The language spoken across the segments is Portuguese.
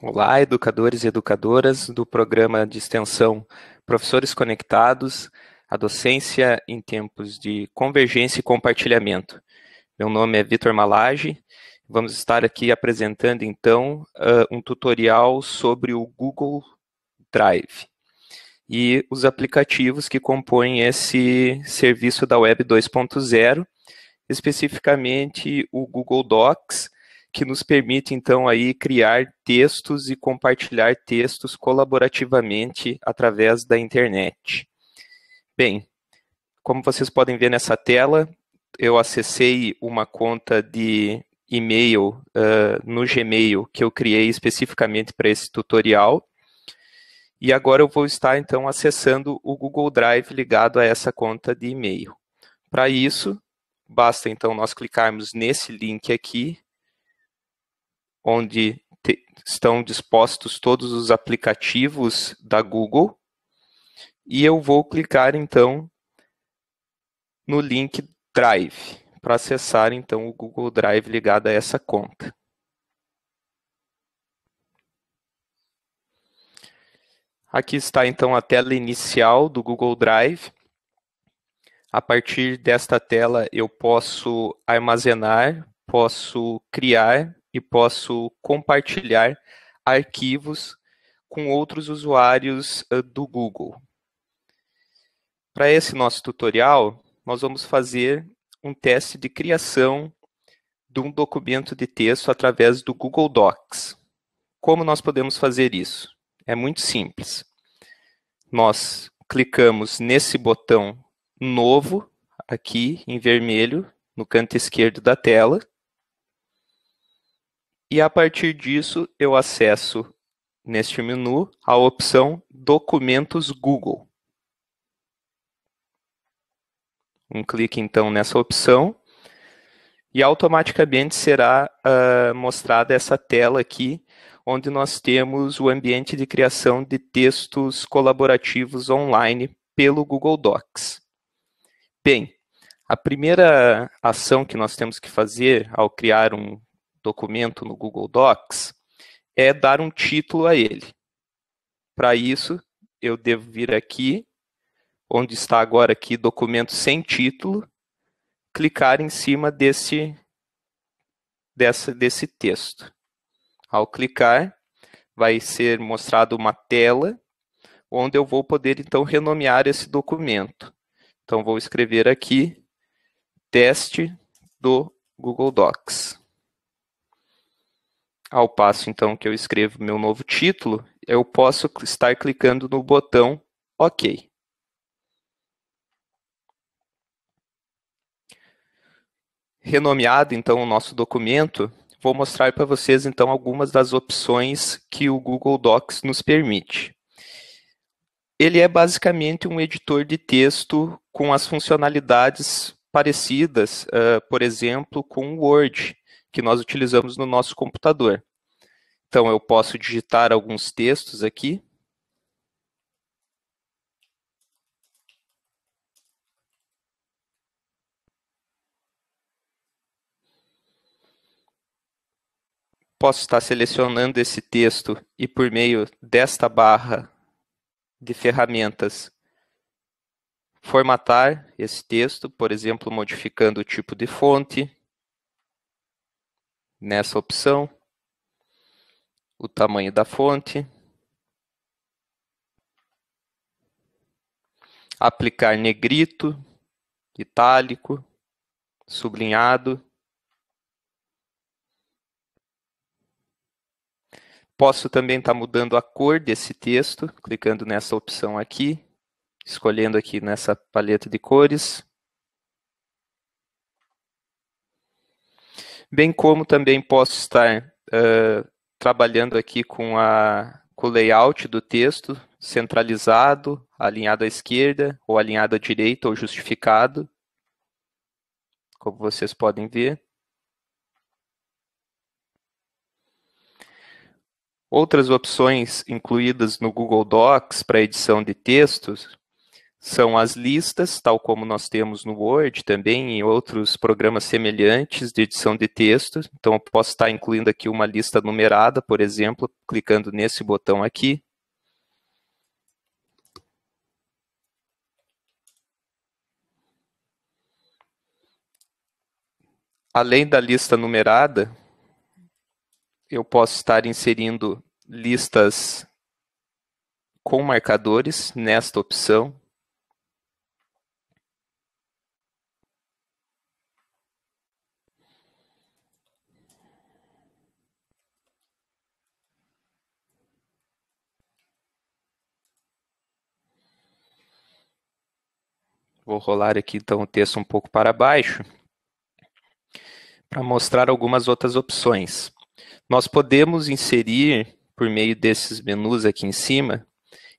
Olá, educadores e educadoras do programa de extensão Professores Conectados, a docência em tempos de convergência e compartilhamento. Meu nome é Vitor Malage. Vamos estar aqui apresentando, então, um tutorial sobre o Google Drive e os aplicativos que compõem esse serviço da Web 2.0, especificamente o Google Docs, que nos permite, então, aí criar textos e compartilhar textos colaborativamente através da internet. Bem, como vocês podem ver nessa tela, eu acessei uma conta de e-mail no Gmail que eu criei especificamente para esse tutorial. E agora eu vou estar, então, acessando o Google Drive ligado a essa conta de e-mail. Para isso, basta, então, nós clicarmos nesse link aqui, onde estão dispostos todos os aplicativos da Google, e eu vou clicar, então, no link Drive, para acessar, então, o Google Drive ligado a essa conta. Aqui está, então, a tela inicial do Google Drive. A partir desta tela, eu posso armazenar, posso criar e posso compartilhar arquivos com outros usuários do Google. Para esse nosso tutorial, nós vamos fazer um teste de criação de um documento de texto através do Google Docs. Como nós podemos fazer isso? É muito simples. Nós clicamos nesse botão Novo, aqui em vermelho, no canto esquerdo da tela, e a partir disso eu acesso neste menu a opção Documentos Google. Um clique então nessa opção e automaticamente será mostrada essa tela aqui, onde nós temos o ambiente de criação de textos colaborativos online pelo Google Docs. Bem, a primeira ação que nós temos que fazer ao criar um documento no Google Docs é dar um título a ele. Para isso, eu devo vir aqui, onde está agora aqui documento sem título, clicar em cima desse texto. Ao clicar, vai ser mostrada uma tela onde eu vou poder então renomear esse documento. Então vou escrever aqui teste do Google Docs. Ao passo então que eu escrevo meu novo título, eu posso estar clicando no botão OK. Renomeado então o nosso documento, vou mostrar para vocês então algumas das opções que o Google Docs nos permite. Ele é basicamente um editor de texto com as funcionalidades parecidas, por exemplo, com o Word, que nós utilizamos no nosso computador. Então, eu posso digitar alguns textos aqui. Posso estar selecionando esse texto e, por meio desta barra de ferramentas, formatar esse texto, por exemplo, modificando o tipo de fonte, nessa opção, o tamanho da fonte, aplicar negrito, itálico, sublinhado. Posso também estar mudando a cor desse texto, clicando nessa opção aqui, escolhendo aqui nessa paleta de cores. Bem como também posso estar trabalhando aqui com o layout do texto, centralizado, alinhado à esquerda, ou alinhado à direita, ou justificado, como vocês podem ver. Outras opções incluídas no Google Docs para edição de textos são as listas, tal como nós temos no Word, também em outros programas semelhantes de edição de texto. Então, eu posso estar incluindo aqui uma lista numerada, por exemplo, clicando nesse botão aqui. Além da lista numerada, eu posso estar inserindo listas com marcadores nesta opção. Vou rolar aqui então o texto um pouco para baixo para mostrar algumas outras opções. Nós podemos inserir, por meio desses menus aqui em cima,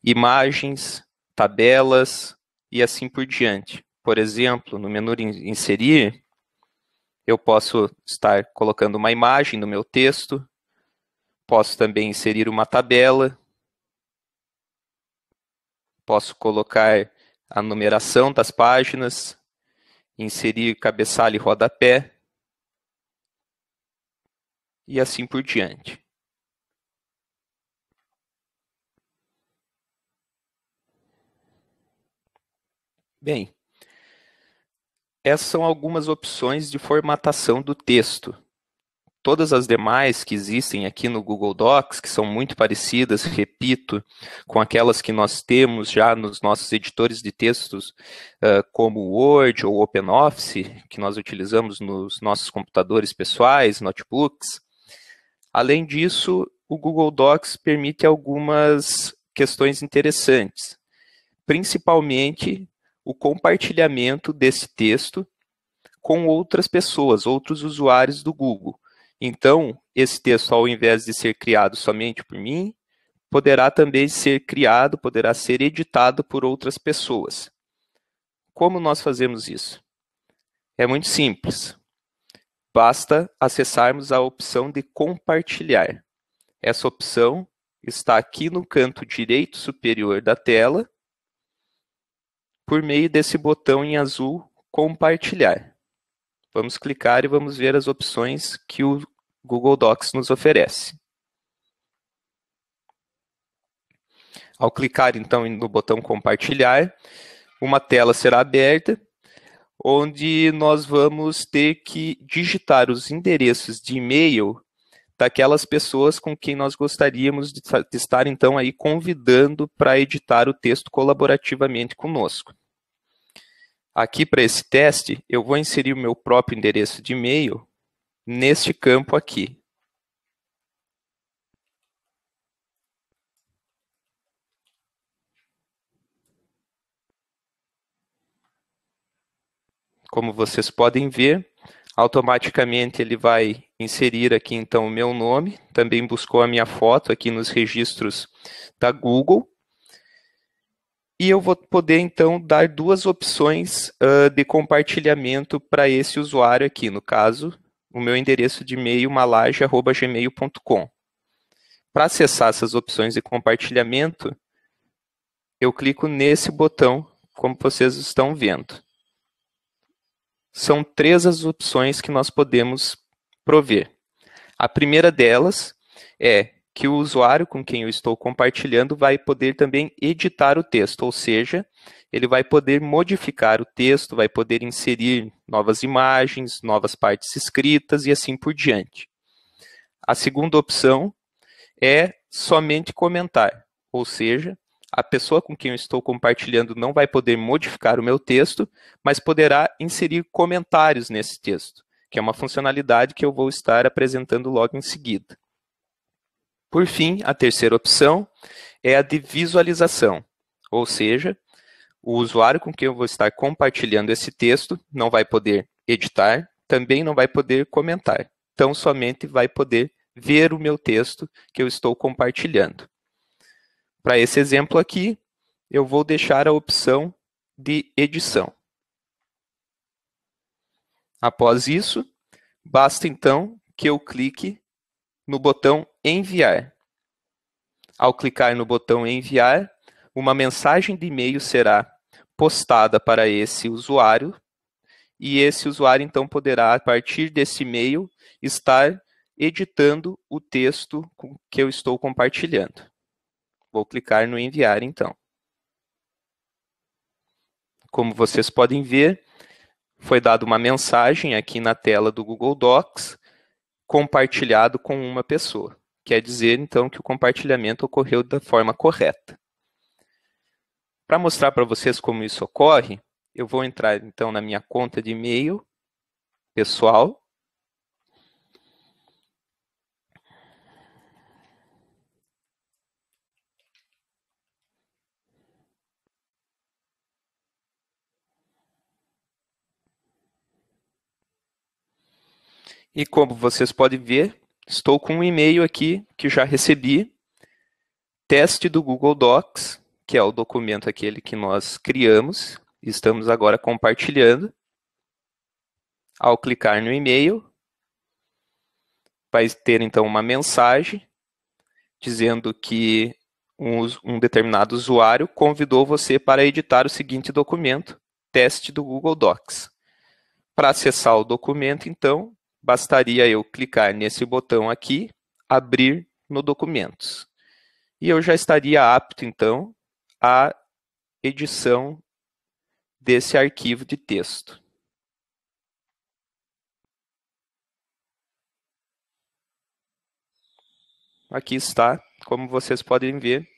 imagens, tabelas e assim por diante. Por exemplo, no menu inserir, eu posso estar colocando uma imagem no meu texto, posso também inserir uma tabela, posso colocar a numeração das páginas, inserir cabeçalho e rodapé, e assim por diante. Bem, essas são algumas opções de formatação do texto. Todas as demais que existem aqui no Google Docs, que são muito parecidas, repito, com aquelas que nós temos já nos nossos editores de textos, como o Word ou OpenOffice, que nós utilizamos nos nossos computadores pessoais, notebooks. Além disso, o Google Docs permite algumas questões interessantes, principalmente o compartilhamento desse texto com outras pessoas, outros usuários do Google. Então, esse texto, ao invés de ser criado somente por mim, poderá também ser criado, poderá ser editado por outras pessoas. Como nós fazemos isso? É muito simples. Basta acessarmos a opção de compartilhar. Essa opção está aqui no canto direito superior da tela, por meio desse botão em azul, compartilhar. Vamos clicar e vamos ver as opções que o Google Docs nos oferece. Ao clicar, então, no botão compartilhar, uma tela será aberta, onde nós vamos ter que digitar os endereços de e-mail daquelas pessoas com quem nós gostaríamos de estar, então, aí convidando para editar o texto colaborativamente conosco. Aqui, para esse teste, eu vou inserir o meu próprio endereço de e-mail neste campo aqui. Como vocês podem ver, automaticamente ele vai inserir aqui então o meu nome, também buscou a minha foto aqui nos registros da Google. E eu vou poder então dar duas opções de compartilhamento para esse usuário aqui, no caso, o meu endereço de e-mail malage@gmail.com. Para acessar essas opções de compartilhamento, eu clico nesse botão, como vocês estão vendo. São três as opções que nós podemos prover. A primeira delas é que o usuário com quem eu estou compartilhando vai poder também editar o texto, ou seja, ele vai poder modificar o texto, vai poder inserir novas imagens, novas partes escritas e assim por diante. A segunda opção é somente comentar, ou seja, a pessoa com quem eu estou compartilhando não vai poder modificar o meu texto, mas poderá inserir comentários nesse texto, que é uma funcionalidade que eu vou estar apresentando logo em seguida. Por fim, a terceira opção é a de visualização, ou seja, o usuário com quem eu vou estar compartilhando esse texto não vai poder editar, também não vai poder comentar, então somente vai poder ver o meu texto que eu estou compartilhando. Para esse exemplo aqui, eu vou deixar a opção de edição. Após isso, basta então que eu clique no botão enviar. Ao clicar no botão enviar, uma mensagem de e-mail será postada para esse usuário, e esse usuário então poderá, a partir desse e-mail, estar editando o texto que eu estou compartilhando. Vou clicar no enviar então. Como vocês podem ver, foi dada uma mensagem aqui na tela do Google Docs, compartilhado com uma pessoa. Quer dizer, então, que o compartilhamento ocorreu da forma correta. Para mostrar para vocês como isso ocorre, eu vou entrar, então, na minha conta de e-mail pessoal. E como vocês podem ver, estou com um e-mail aqui que já recebi, teste do Google Docs, que é o documento aquele que nós criamos, e estamos agora compartilhando. Ao clicar no e-mail, vai ter então uma mensagem dizendo que um determinado usuário convidou você para editar o seguinte documento, teste do Google Docs. Para acessar o documento, então, bastaria eu clicar nesse botão aqui, abrir no Documentos. E eu já estaria apto, então, à edição desse arquivo de texto. Aqui está, como vocês podem ver,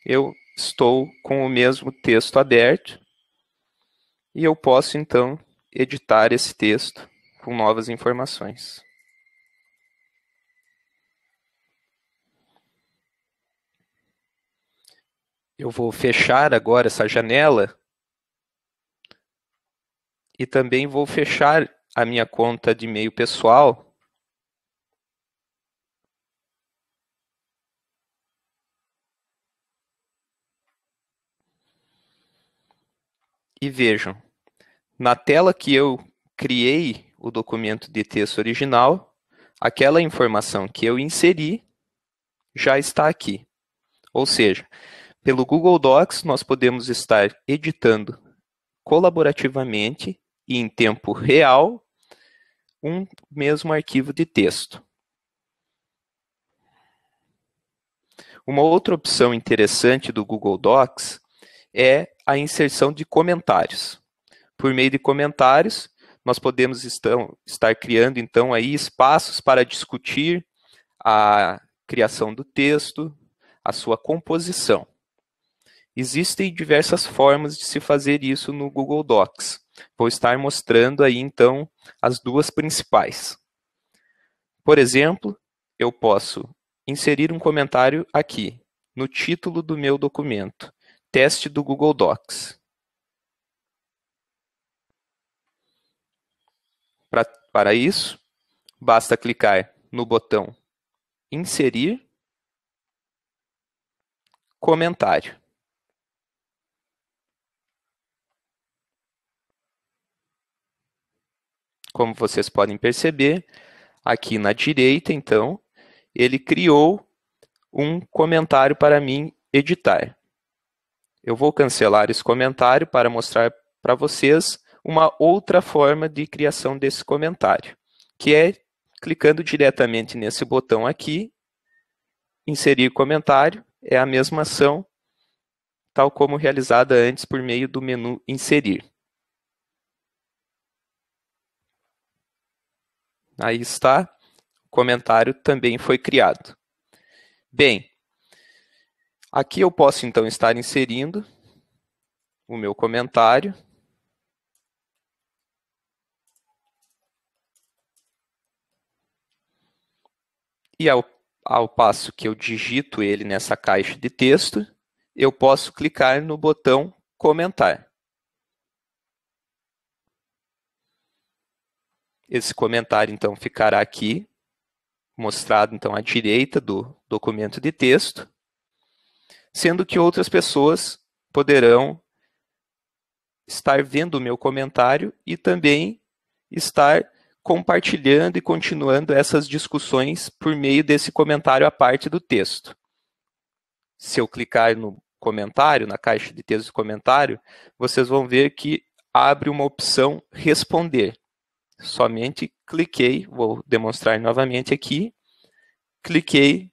eu estou com o mesmo texto aberto e eu posso, então, editar esse texto com novas informações. Eu vou fechar agora essa janela e também vou fechar a minha conta de e-mail pessoal. E vejam, na tela que eu criei o documento de texto original, aquela informação que eu inseri já está aqui. Ou seja, pelo Google Docs nós podemos estar editando colaborativamente e em tempo real um mesmo arquivo de texto. Uma outra opção interessante do Google Docs é a inserção de comentários. Por meio de comentários, nós podemos estar criando, então, aí espaços para discutir a criação do texto, a sua composição. Existem diversas formas de se fazer isso no Google Docs. Vou estar mostrando aí, então, as duas principais. Por exemplo, eu posso inserir um comentário aqui, no título do meu documento, teste do Google Docs. Para isso, basta clicar no botão Inserir comentário. Como vocês podem perceber, aqui na direita, então, ele criou um comentário para mim editar. Eu vou cancelar esse comentário para mostrar para vocês uma outra forma de criação desse comentário, que é clicando diretamente nesse botão aqui, inserir comentário, é a mesma ação, tal como realizada antes por meio do menu inserir. Aí está, o comentário também foi criado. Bem, aqui eu posso então estar inserindo o meu comentário. E ao passo que eu digito ele nessa caixa de texto, eu posso clicar no botão comentar. Esse comentário, então, ficará aqui, mostrado, então, à direita do documento de texto, sendo que outras pessoas poderão estar vendo o meu comentário e também estar compartilhando e continuando essas discussões por meio desse comentário à parte do texto. Se eu clicar no comentário, na caixa de texto do comentário, vocês vão ver que abre uma opção responder. Somente cliquei, vou demonstrar novamente aqui, cliquei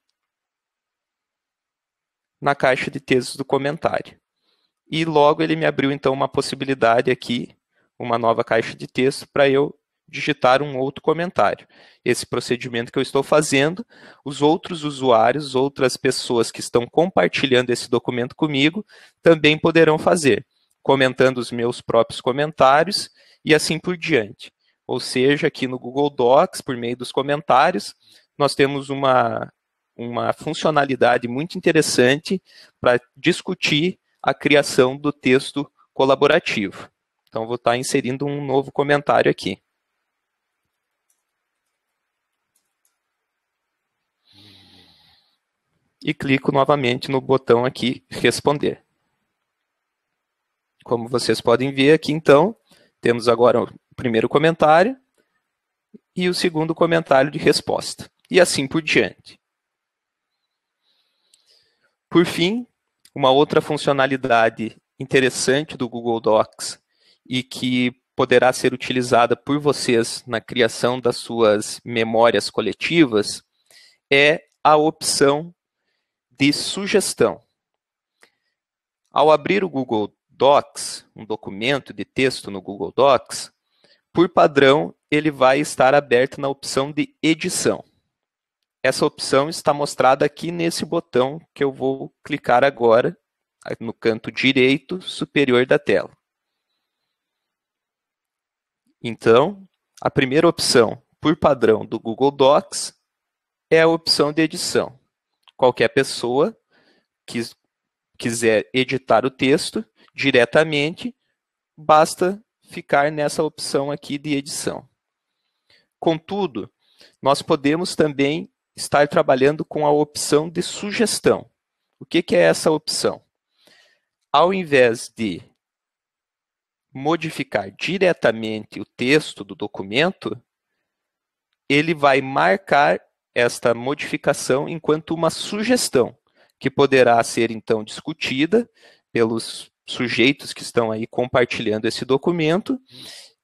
na caixa de texto do comentário. E logo ele me abriu então uma possibilidade aqui, uma nova caixa de texto para eu digitar um outro comentário. Esse procedimento que eu estou fazendo, os outros usuários, outras pessoas que estão compartilhando esse documento comigo, também poderão fazer, comentando os meus próprios comentários e assim por diante. Ou seja, aqui no Google Docs, por meio dos comentários, nós temos uma funcionalidade muito interessante para discutir a criação do texto colaborativo. Então, vou estar inserindo um novo comentário aqui. E clico novamente no botão aqui, responder. Como vocês podem ver aqui, então, temos agora o primeiro comentário e o segundo comentário de resposta. E assim por diante. Por fim, uma outra funcionalidade interessante do Google Docs e que poderá ser utilizada por vocês na criação das suas memórias coletivas é a opção de sugestão. Ao abrir o Google Docs, um documento de texto no Google Docs, por padrão, ele vai estar aberto na opção de edição. Essa opção está mostrada aqui nesse botão que eu vou clicar agora, no canto direito superior da tela. Então, a primeira opção, por padrão, do Google Docs é a opção de edição. Qualquer pessoa que quiser editar o texto diretamente, basta ficar nessa opção aqui de edição. Contudo, nós podemos também estar trabalhando com a opção de sugestão. O que é essa opção? Ao invés de modificar diretamente o texto do documento, ele vai marcar esta modificação enquanto uma sugestão, que poderá ser então discutida pelos sujeitos que estão aí compartilhando esse documento,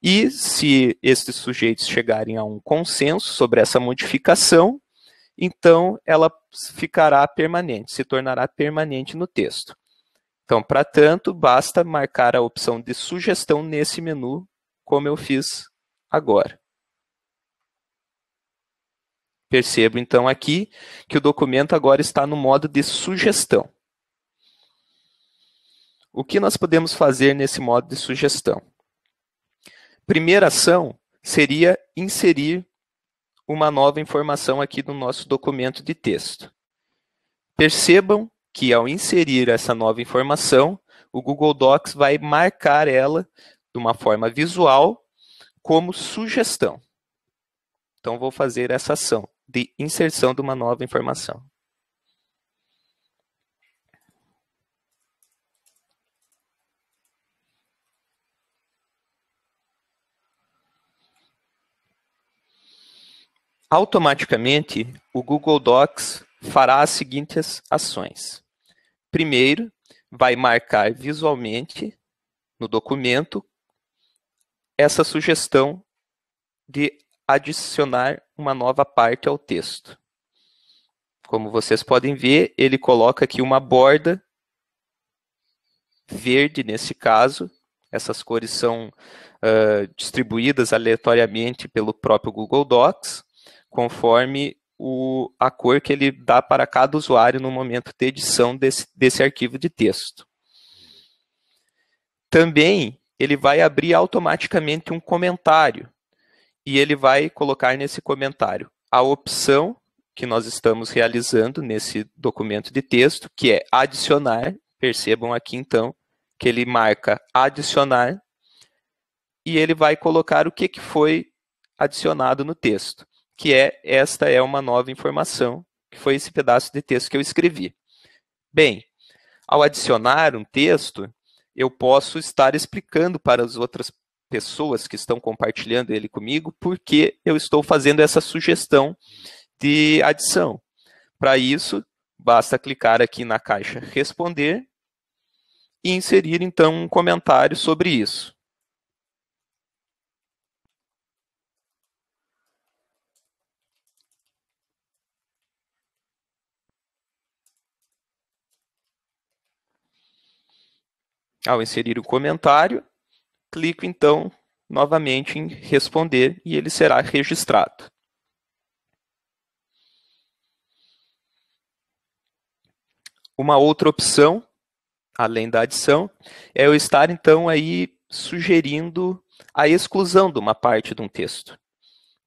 e se esses sujeitos chegarem a um consenso sobre essa modificação, então ela ficará permanente, se tornará permanente no texto. Então, para tanto, basta marcar a opção de sugestão nesse menu, como eu fiz agora. Percebo, então, aqui que o documento agora está no modo de sugestão. O que nós podemos fazer nesse modo de sugestão? Primeira ação seria inserir uma nova informação aqui no nosso documento de texto. Percebam que, ao inserir essa nova informação, o Google Docs vai marcar ela de uma forma visual como sugestão. Então, vou fazer essa ação de inserção de uma nova informação. Automaticamente, o Google Docs fará as seguintes ações. Primeiro, vai marcar visualmente no documento essa sugestão de adicionar uma nova parte ao texto. Como vocês podem ver, ele coloca aqui uma borda verde, nesse caso. Essas cores são distribuídas aleatoriamente pelo próprio Google Docs, conforme a cor que ele dá para cada usuário no momento de edição desse arquivo de texto. Também, ele vai abrir automaticamente um comentário, e ele vai colocar nesse comentário a opção que nós estamos realizando nesse documento de texto, que é adicionar. Percebam aqui, então, que ele marca adicionar, e ele vai colocar o que foi adicionado no texto, que esta é uma nova informação, que foi esse pedaço de texto que eu escrevi. Bem, ao adicionar um texto, eu posso estar explicando para as outras pessoas que estão compartilhando ele comigo por que eu estou fazendo essa sugestão de adição. Para isso, basta clicar aqui na caixa responder e inserir então um comentário sobre isso. Ao inserir o comentário, clico então novamente em responder e ele será registrado. Uma outra opção, além da adição, é eu estar então aí sugerindo a exclusão de uma parte de um texto.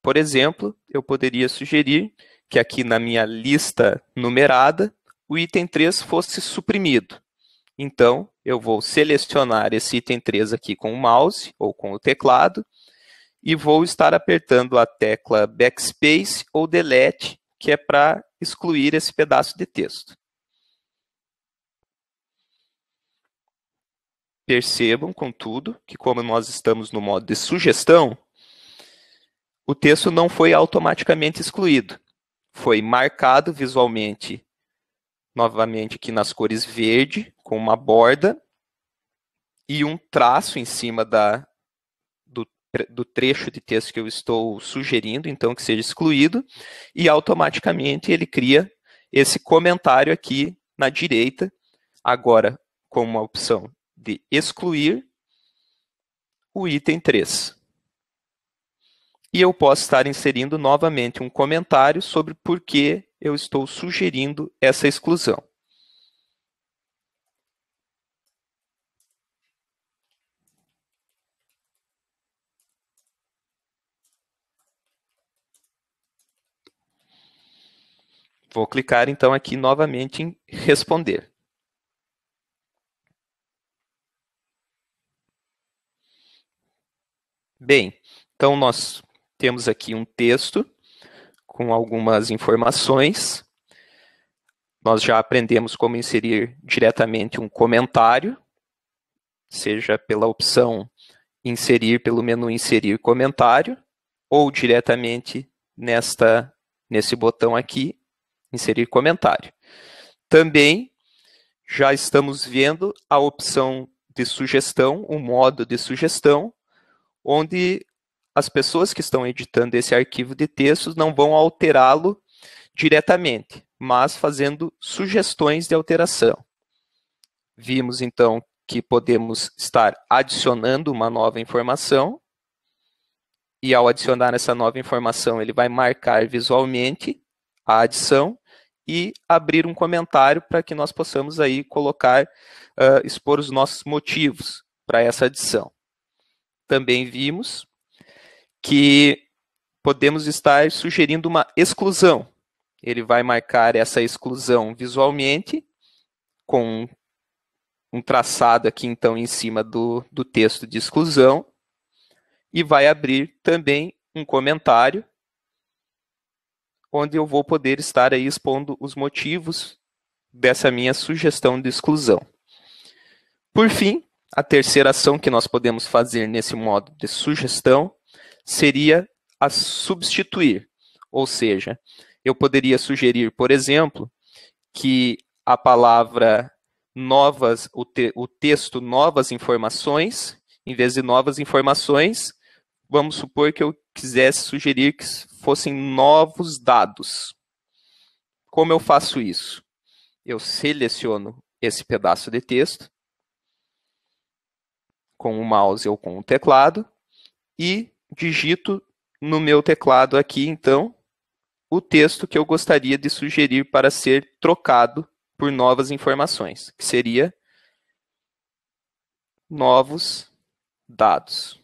Por exemplo, eu poderia sugerir que aqui na minha lista numerada, o item 3 fosse suprimido. Então, eu vou selecionar esse item 3 aqui com o mouse ou com o teclado e vou estar apertando a tecla Backspace ou Delete, que é para excluir esse pedaço de texto. Percebam, contudo, que como nós estamos no modo de sugestão, o texto não foi automaticamente excluído. Foi marcado visualmente, novamente aqui nas cores verde, com uma borda e um traço em cima do trecho de texto que eu estou sugerindo, então, que seja excluído, e automaticamente ele cria esse comentário aqui na direita, agora com uma opção de excluir o item 3. E eu posso estar inserindo novamente um comentário sobre por que eu estou sugerindo essa exclusão. Vou clicar então aqui novamente em responder. Bem, então nós temos aqui um texto com algumas informações. Nós já aprendemos como inserir diretamente um comentário, seja pela opção inserir pelo menu inserir comentário, ou diretamente nesse botão aqui, inserir comentário. Também já estamos vendo a opção de sugestão, o modo de sugestão, onde as pessoas que estão editando esse arquivo de textos não vão alterá-lo diretamente, mas fazendo sugestões de alteração. Vimos, então, que podemos estar adicionando uma nova informação, e ao adicionar essa nova informação, ele vai marcar visualmente a adição e abrir um comentário para que nós possamos aí colocar, expor os nossos motivos para essa adição. Também vimos que podemos estar sugerindo uma exclusão. Ele vai marcar essa exclusão visualmente, com um traçado aqui, então, em cima do texto de exclusão, e vai abrir também um comentário, onde eu vou poder estar aí expondo os motivos dessa minha sugestão de exclusão. Por fim, a terceira ação que nós podemos fazer nesse modo de sugestão seria a substituir, ou seja, eu poderia sugerir, por exemplo, que a palavra novas, o texto novas informações, em vez de novas informações, vamos supor que eu quisesse sugerir que fossem novos dados. Como eu faço isso? Eu seleciono esse pedaço de texto com o mouse ou com o teclado e digito no meu teclado aqui, então, o texto que eu gostaria de sugerir para ser trocado por novas informações, que seria novos dados.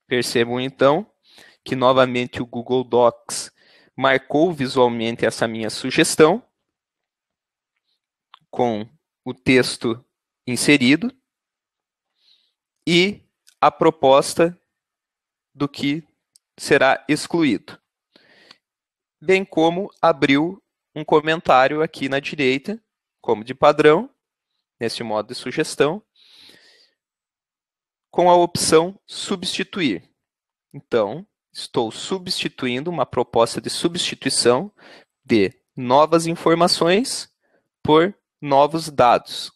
Percebam, então, que novamente o Google Docs marcou visualmente essa minha sugestão com o texto inserido e a proposta do que será excluído, bem como abriu um comentário aqui na direita, como de padrão, nesse modo de sugestão, com a opção substituir. Então, estou substituindo uma proposta de substituição de novas informações por novos dados.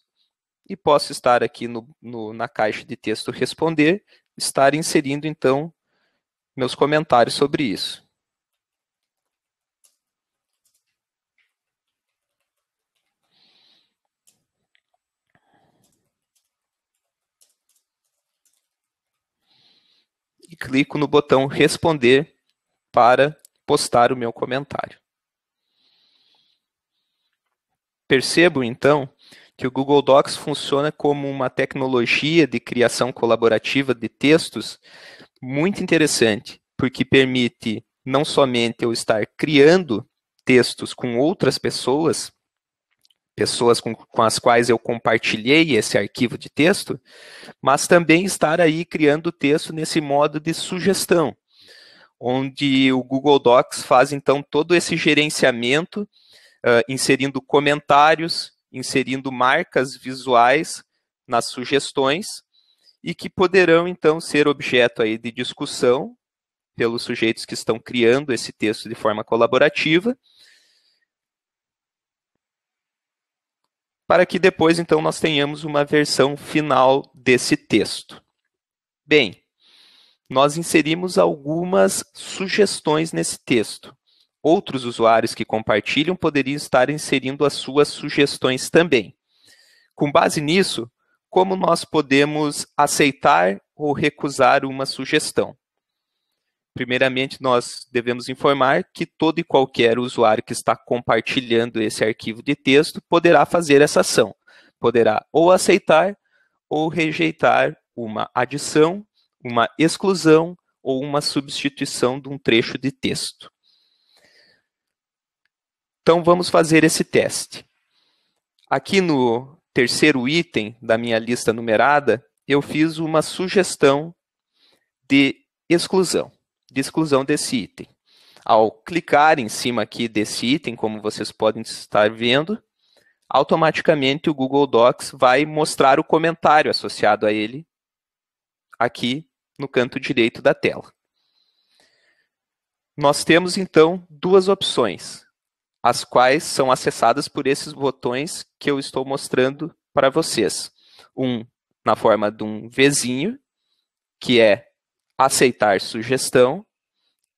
E posso estar aqui na caixa de texto responder, estar inserindo, então, meus comentários sobre isso. E clico no botão responder para postar o meu comentário. Percebo, então, que o Google Docs funciona como uma tecnologia de criação colaborativa de textos muito interessante, porque permite não somente eu estar criando textos com outras pessoas com as quais eu compartilhei esse arquivo de texto, mas também estar aí criando texto nesse modo de sugestão, onde o Google Docs faz, então, todo esse gerenciamento, inserindo comentários, inserindo marcas visuais nas sugestões, e que poderão, então, ser objeto aí de discussão pelos sujeitos que estão criando esse texto de forma colaborativa, para que depois, então, nós tenhamos uma versão final desse texto. Bem, nós inserimos algumas sugestões nesse texto. Outros usuários que compartilham poderiam estar inserindo as suas sugestões também. Com base nisso, como nós podemos aceitar ou recusar uma sugestão? Primeiramente, nós devemos informar que todo e qualquer usuário que está compartilhando esse arquivo de texto poderá fazer essa ação. Poderá ou aceitar ou rejeitar uma adição, uma exclusão ou uma substituição de um trecho de texto. Então, vamos fazer esse teste. Aqui no terceiro item da minha lista numerada, eu fiz uma sugestão de exclusão desse item. Ao clicar em cima aqui desse item, como vocês podem estar vendo, automaticamente o Google Docs vai mostrar o comentário associado a ele aqui no canto direito da tela. Nós temos, então, duas opções, as quais são acessadas por esses botões que eu estou mostrando para vocês. Um na forma de um Vzinho, que é aceitar sugestão,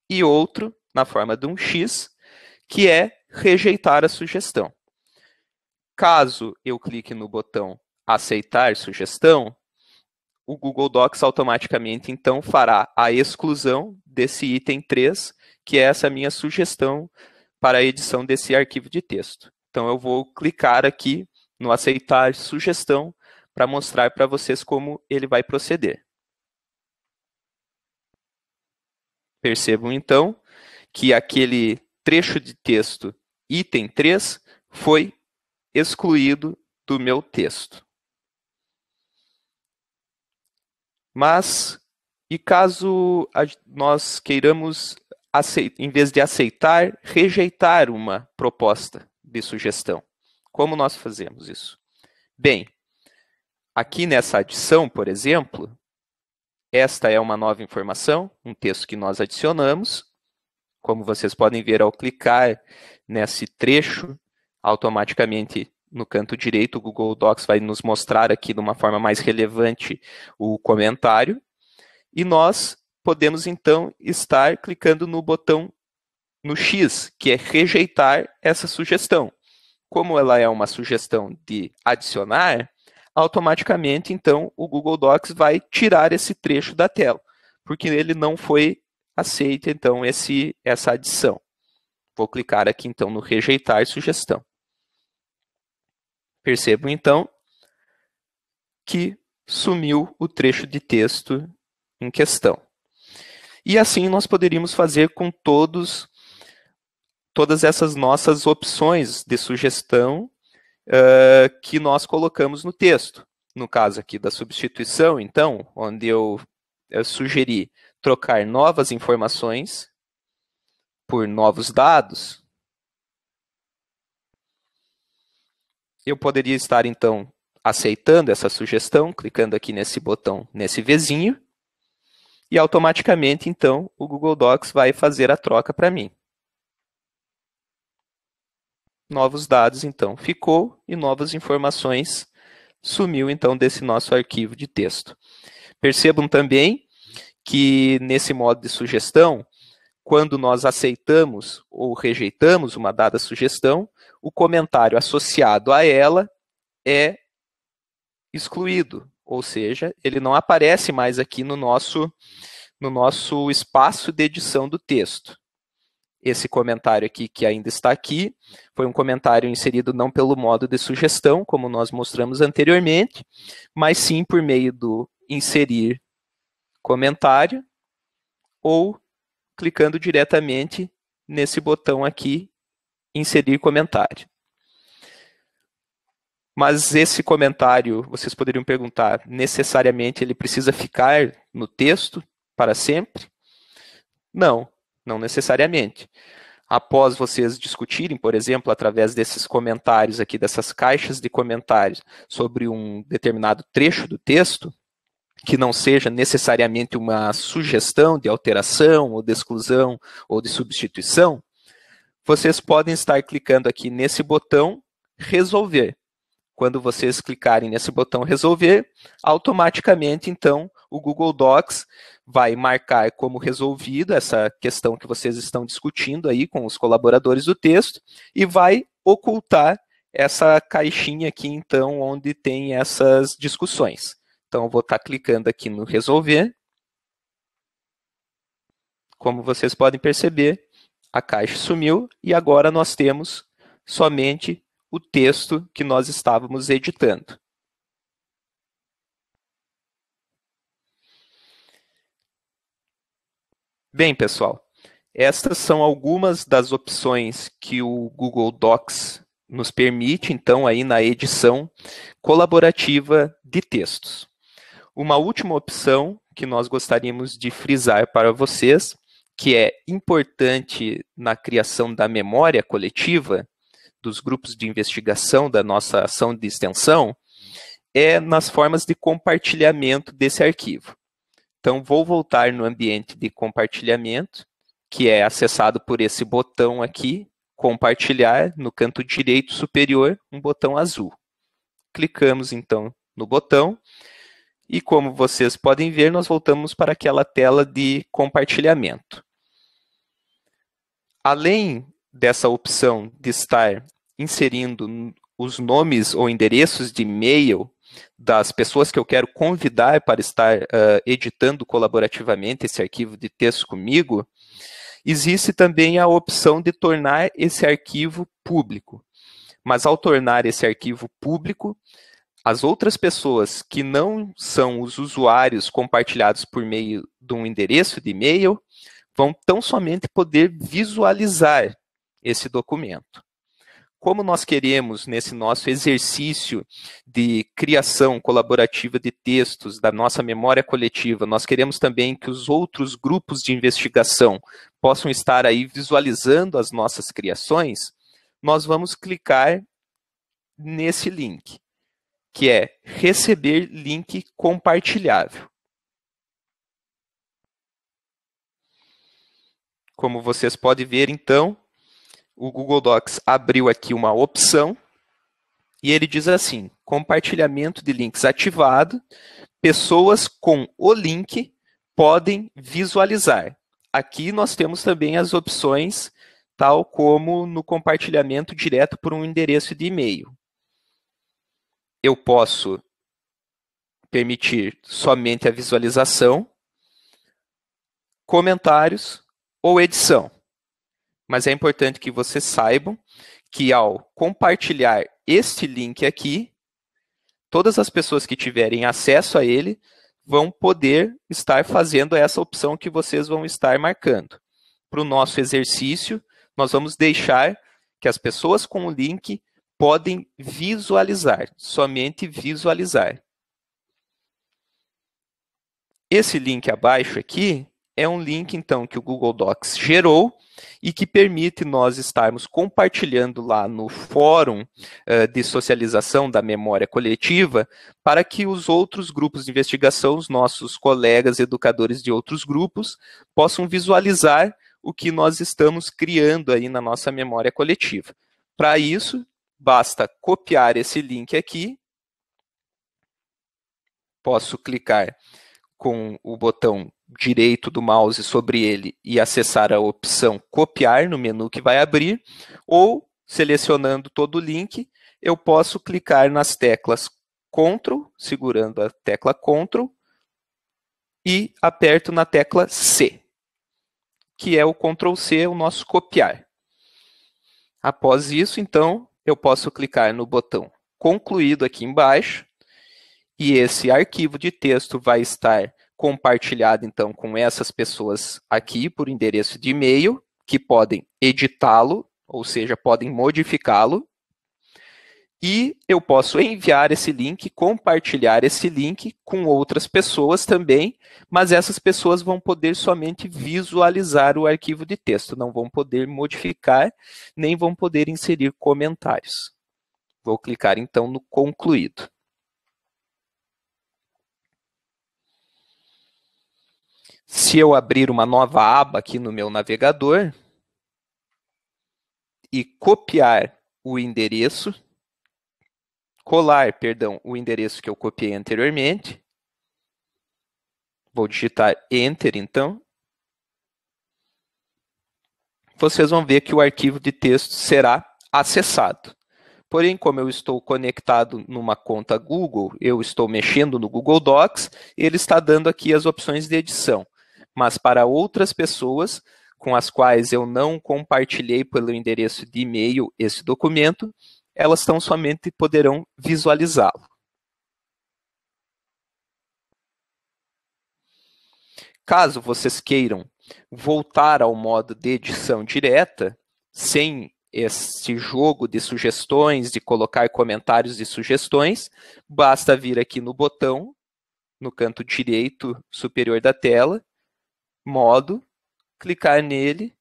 e outro na forma de um X, que é rejeitar a sugestão. Caso eu clique no botão aceitar sugestão, o Google Docs automaticamente, então, fará a exclusão desse item 3, que é essa minha sugestão para a edição desse arquivo de texto. Então, eu vou clicar aqui no aceitar sugestão para mostrar para vocês como ele vai proceder. Percebam, então, que aquele trecho de texto item 3 foi excluído do meu texto. Mas, e caso nós queiramos, em vez de aceitar, rejeitar uma proposta de sugestão? Como nós fazemos isso? Bem, aqui nessa adição, por exemplo, esta é uma nova informação, um texto que nós adicionamos. Como vocês podem ver, ao clicar nesse trecho, automaticamente no canto direito, o Google Docs vai nos mostrar aqui de uma forma mais relevante o comentário. E nós podemos, então, estar clicando no botão no X, que é rejeitar essa sugestão. Como ela é uma sugestão de adicionar, automaticamente, então, o Google Docs vai tirar esse trecho da tela, porque ele não foi aceito, então, essa adição. Vou clicar aqui, então, no rejeitar sugestão. Percebam, então, que sumiu o trecho de texto em questão. E assim nós poderíamos fazer com todas essas nossas opções de sugestão que nós colocamos no texto. No caso aqui da substituição, então, onde eu sugeri trocar novas informações por novos dados, eu poderia estar, então, aceitando essa sugestão, clicando aqui nesse botão, nesse Vzinho, e automaticamente, então, o Google Docs vai fazer a troca para mim. novos dados, então, ficou e novas informações sumiu, então, desse nosso arquivo de texto. Percebam também que nesse modo de sugestão, quando nós aceitamos ou rejeitamos uma dada sugestão, o comentário associado a ela é excluído, ou seja, ele não aparece mais aqui no nosso espaço de edição do texto. Esse comentário aqui, que ainda está aqui, foi um comentário inserido não pelo modo de sugestão, como nós mostramos anteriormente, mas sim por meio do inserir comentário ou clicando diretamente nesse botão aqui, inserir comentário. Mas esse comentário, vocês poderiam perguntar, necessariamente ele precisa ficar no texto para sempre? Não, não necessariamente. Após vocês discutirem, por exemplo, através desses comentários aqui, dessas caixas de comentários, sobre um determinado trecho do texto, que não seja necessariamente uma sugestão de alteração, ou de exclusão, ou de substituição, vocês podem estar clicando aqui nesse botão resolver. Quando vocês clicarem nesse botão resolver, automaticamente, então, o Google Docs vai marcar como resolvida essa questão que vocês estão discutindo aí com os colaboradores do texto e vai ocultar essa caixinha aqui, então, onde tem essas discussões. Então, eu vou estar clicando aqui no resolver. Como vocês podem perceber, a caixa sumiu e agora nós temos somente o texto que nós estávamos editando. Bem, pessoal, estas são algumas das opções que o Google Docs nos permite, então, aí na edição colaborativa de textos. Uma última opção que nós gostaríamos de frisar para vocês, que é importante na criação da memória coletiva, dos grupos de investigação da nossa ação de extensão, é nas formas de compartilhamento desse arquivo. Então, vou voltar no ambiente de compartilhamento, que é acessado por esse botão aqui, compartilhar, no canto direito superior, um botão azul. Clicamos, então, no botão, e como vocês podem ver, nós voltamos para aquela tela de compartilhamento. Além dessa opção de estar inserindo os nomes ou endereços de e-mail das pessoas que eu quero convidar para estar editando colaborativamente esse arquivo de texto comigo, existe também a opção de tornar esse arquivo público. Mas ao tornar esse arquivo público, as outras pessoas que não são os usuários compartilhados por meio de um endereço de e-mail vão tão somente poder visualizar esse documento. Como nós queremos, nesse nosso exercício de criação colaborativa de textos da nossa memória coletiva, nós queremos também que os outros grupos de investigação possam estar aí visualizando as nossas criações, nós vamos clicar nesse link, que é receber link compartilhável. Como vocês podem ver, então, o Google Docs abriu aqui uma opção e ele diz assim, compartilhamento de links ativado, pessoas com o link podem visualizar. Aqui nós temos também as opções, tal como no compartilhamento direto por um endereço de e-mail. Eu posso permitir somente a visualização, comentários ou edição. Mas é importante que vocês saibam que ao compartilhar este link aqui, todas as pessoas que tiverem acesso a ele vão poder estar fazendo essa opção que vocês vão estar marcando. Para o nosso exercício, nós vamos deixar que as pessoas com o link podem visualizar, somente visualizar. Esse link abaixo aqui é um link, então, que o Google Docs gerou e que permite nós estarmos compartilhando lá no fórum de socialização da memória coletiva para que os outros grupos de investigação, os nossos colegas educadores de outros grupos, possam visualizar o que nós estamos criando aí na nossa memória coletiva. Para isso, basta copiar esse link aqui. Posso clicar com o botão direito do mouse sobre ele e acessar a opção copiar no menu que vai abrir, ou selecionando todo o link, eu posso clicar nas teclas Ctrl, segurando a tecla Ctrl, e aperto na tecla C, que é o Ctrl C, o nosso copiar. Após isso, então, eu posso clicar no botão concluído aqui embaixo, e esse arquivo de texto vai estar compartilhado, então, com essas pessoas aqui por endereço de e-mail, que podem editá-lo, ou seja, podem modificá-lo. E eu posso enviar esse link, compartilhar esse link com outras pessoas também, mas essas pessoas vão poder somente visualizar o arquivo de texto, não vão poder modificar, nem vão poder inserir comentários. Vou clicar, então, no concluído. Se eu abrir uma nova aba aqui no meu navegador e copiar o endereço, o endereço que eu copiei anteriormente, vou digitar Enter, então, vocês vão ver que o arquivo de texto será acessado. Porém, como eu estou conectado numa conta Google, eu estou mexendo no Google Docs, ele está dando aqui as opções de edição. Mas para outras pessoas com as quais eu não compartilhei pelo endereço de e-mail esse documento, elas tão somente poderão visualizá-lo. Caso vocês queiram voltar ao modo de edição direta, sem esse jogo de sugestões, de colocar comentários e sugestões, basta vir aqui no botão, no canto direito superior da tela, modo, clicar nele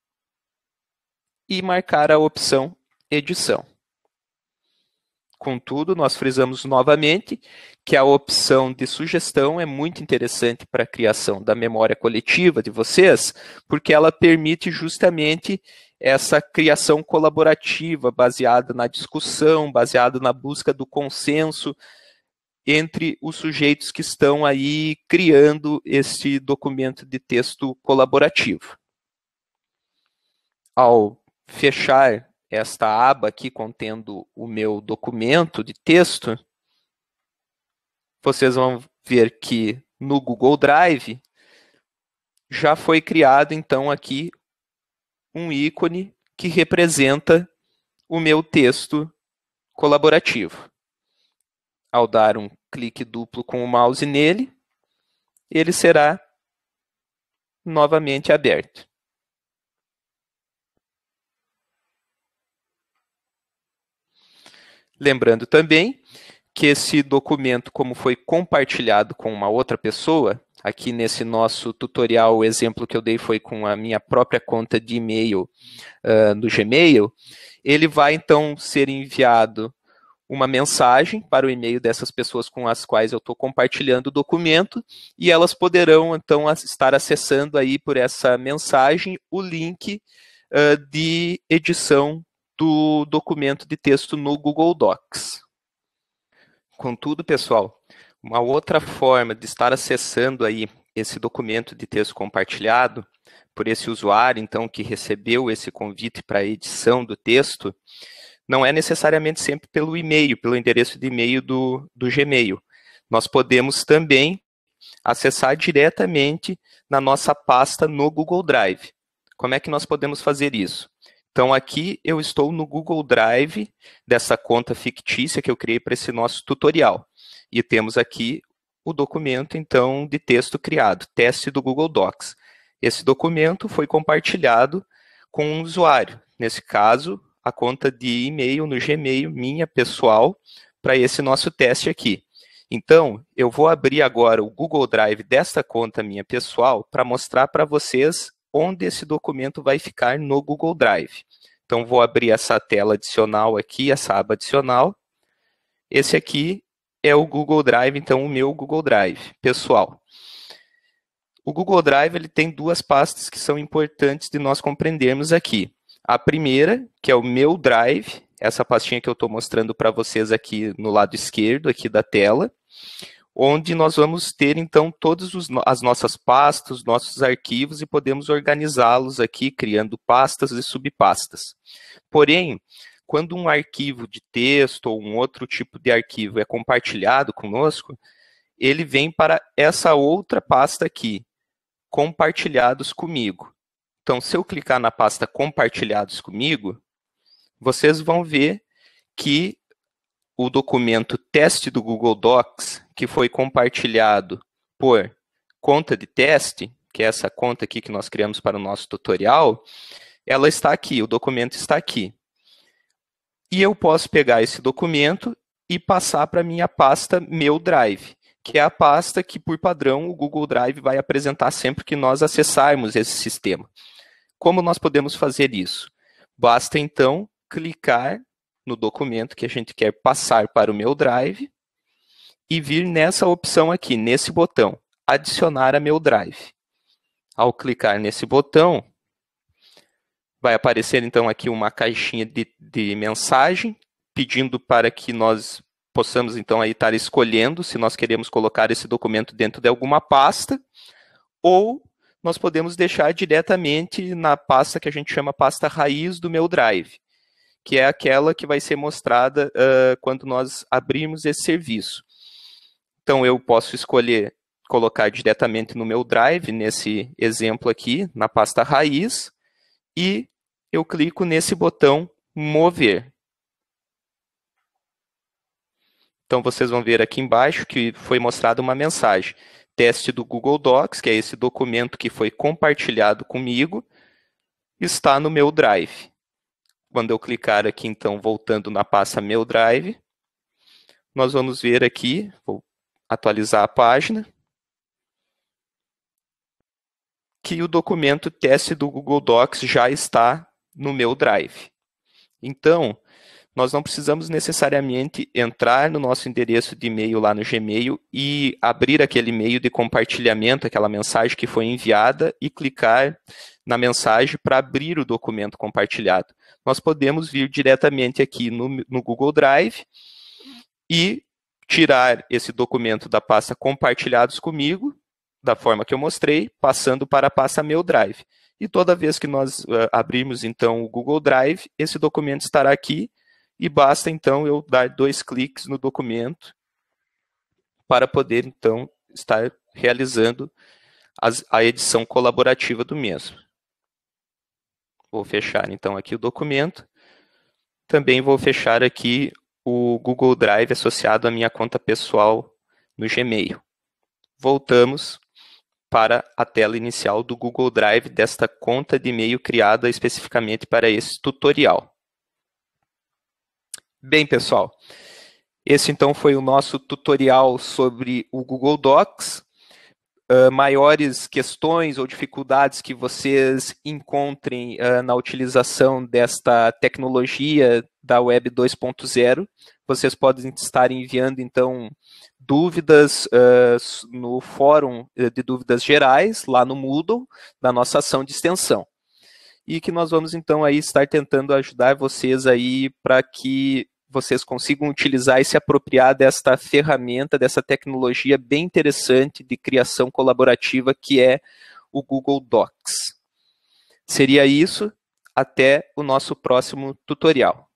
e marcar a opção edição. Contudo, nós frisamos novamente que a opção de sugestão é muito interessante para a criação da memória coletiva de vocês, porque ela permite justamente essa criação colaborativa, baseada na discussão, baseada na busca do consenso entre os sujeitos que estão aí criando este documento de texto colaborativo. Ao fechar esta aba aqui contendo o meu documento de texto, vocês vão ver que no Google Drive já foi criado, então, aqui um ícone que representa o meu texto colaborativo. Ao dar um clique duplo com o mouse nele, ele será novamente aberto. Lembrando também que esse documento, como foi compartilhado com uma outra pessoa, aqui nesse nosso tutorial, o exemplo que eu dei foi com a minha própria conta de e-mail no Gmail, ele vai então ser enviado uma mensagem para o e-mail dessas pessoas com as quais eu estou compartilhando o documento, e elas poderão então estar acessando aí por essa mensagem o link de edição do documento de texto no Google Docs. Contudo, pessoal, uma outra forma de estar acessando aí esse documento de texto compartilhado por esse usuário, então, que recebeu esse convite para a edição do texto, não é necessariamente sempre pelo e-mail, pelo endereço de e-mail do Gmail. Nós podemos também acessar diretamente na nossa pasta no Google Drive. Como é que nós podemos fazer isso? Então, aqui eu estou no Google Drive dessa conta fictícia que eu criei para esse nosso tutorial. E temos aqui o documento, então, de texto criado, teste do Google Docs. Esse documento foi compartilhado com um usuário, nesse caso, a conta de e-mail no Gmail, minha pessoal, para esse nosso teste aqui. Então, eu vou abrir agora o Google Drive desta conta minha pessoal para mostrar para vocês onde esse documento vai ficar no Google Drive. Então, vou abrir essa tela adicional aqui, essa aba adicional. Esse aqui é o Google Drive, então, o meu Google Drive pessoal. O Google Drive ele tem duas pastas que são importantes de nós compreendermos aqui. A primeira, que é o meu Drive, essa pastinha que eu estou mostrando para vocês aqui no lado esquerdo aqui da tela, onde nós vamos ter, então, todas as nossas pastas, nossos arquivos, e podemos organizá-los aqui, criando pastas e subpastas. Porém, quando um arquivo de texto ou um outro tipo de arquivo é compartilhado conosco, ele vem para essa outra pasta aqui, compartilhados comigo. Então, se eu clicar na pasta compartilhados comigo, vocês vão ver que o documento teste do Google Docs, que foi compartilhado por conta de teste, que é essa conta aqui que nós criamos para o nosso tutorial, ela está aqui, o documento está aqui. E eu posso pegar esse documento e passar para a minha pasta Meu Drive, que é a pasta que, por padrão, o Google Drive vai apresentar sempre que nós acessarmos esse sistema. Como nós podemos fazer isso? Basta, então, clicar no documento que a gente quer passar para o Meu Drive e vir nessa opção aqui, nesse botão, adicionar a Meu Drive. Ao clicar nesse botão, vai aparecer então aqui uma caixinha de mensagem, pedindo para que nós possamos então aí estar escolhendo se nós queremos colocar esse documento dentro de alguma pasta, ou nós podemos deixar diretamente na pasta que a gente chama pasta raiz do Meu Drive, que é aquela que vai ser mostrada quando nós abrirmos esse serviço. Então, eu posso escolher colocar diretamente no meu Drive, nesse exemplo aqui, na pasta raiz, e eu clico nesse botão Mover. Então, vocês vão ver aqui embaixo que foi mostrada uma mensagem. Teste do Google Docs, que é esse documento que foi compartilhado comigo, está no meu Drive. Quando eu clicar aqui, então, voltando na pasta Meu Drive, nós vamos ver aqui, vou atualizar a página, que o documento teste do Google Docs já está no meu Drive. Então, nós não precisamos necessariamente entrar no nosso endereço de e-mail lá no Gmail e abrir aquele e-mail de compartilhamento, aquela mensagem que foi enviada, e clicar na mensagem para abrir o documento compartilhado. Nós podemos vir diretamente aqui no Google Drive e tirar esse documento da pasta Compartilhados comigo, da forma que eu mostrei, passando para a pasta Meu Drive. E toda vez que nós abrirmos, então, o Google Drive, esse documento estará aqui, e basta, então, eu dar 2 cliques no documento para poder, então, estar realizando a edição colaborativa do mesmo. Vou fechar, então, aqui o documento. Também vou fechar aqui o Google Drive associado à minha conta pessoal no Gmail. Voltamos para a tela inicial do Google Drive desta conta de e-mail criada especificamente para esse tutorial. Bem, pessoal, esse então foi o nosso tutorial sobre o Google Docs. Maiores questões ou dificuldades que vocês encontrem na utilização desta tecnologia da Web 2.0, vocês podem estar enviando, então, dúvidas no fórum de dúvidas gerais, lá no Moodle, da nossa ação de extensão. E que nós vamos, então, aí estar tentando ajudar vocês aí para que vocês consigam utilizar e se apropriar desta ferramenta, dessa tecnologia bem interessante de criação colaborativa que é o Google Docs. Seria isso, até o nosso próximo tutorial.